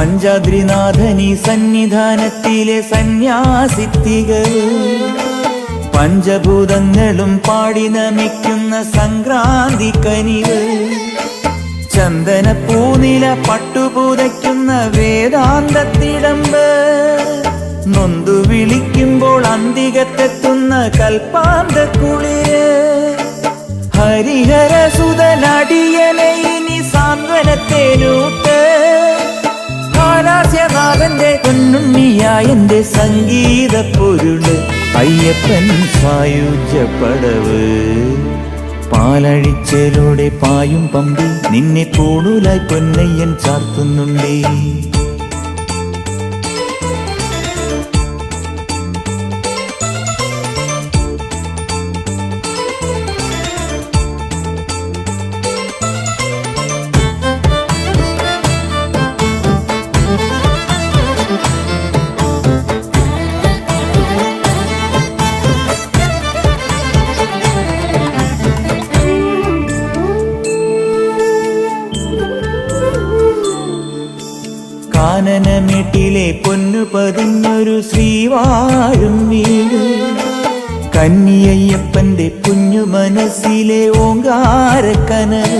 പഞ്ചാദ്രിനാഥനീ സന്നിധാനത്തിലെ സന്യാസിത്തികൾ പഞ്ചഭൂതങ്ങളും പാടി നമിക്കുന്ന സംക്രാന്തി കനിവ് ചന്ദന പൂനില പട്ടുപൂതയ്ക്കുന്ന വേദാന്തത്തിടമ്പ് നൊന്തു വിളിക്കുമ്പോൾ അന്തികത്തെത്തുന്ന കൽപ്പാന്ത കുളിര് ഹരിഹരസുതനടിയനെ ഇനി സാന്ത്വനത്തേനൂട്ട് ഹാലാസ്യനാഥന്റെ പൊന്നുണ്ണിയായെന്റെ സംഗീത പൊരുള് അയ്യപ്പൻ സായുജ്യപ്പടവ് പാലഴിച്ചേലോടെ പായും പമ്പി നിന്നെ പൂണൂലായി പൊന്നയ്യൻ ചാർത്തുന്നുണ്ടേ. കാനനമേട്ടിലെ പൊന്നു പതിഞ്ഞൊരു ശ്രീവാഴും വീട് കന്നിയയ്യപ്പന്റെ കുഞ്ഞു മനസ്സിലെ ഓങ്കാരക്കനൽ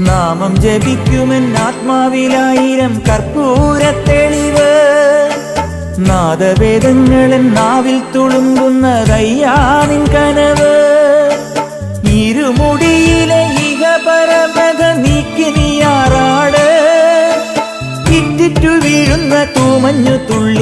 നാമം ജപിക്കുമെൻ ആത്മാവിലായിരം കർപ്പൂരത്തെളിവ് നാദവേദങ്ങളൻ നാവിൽ തുളുമ്പുന്നതയ്യാനിൻ കനവ് ഇരുമുടിയിലെ ഇഹപരമത നീക്കി നീയാറാട് ഇറ്റിറ്റു വീഴുന്ന തൂമഞ്ഞു തുള്ളി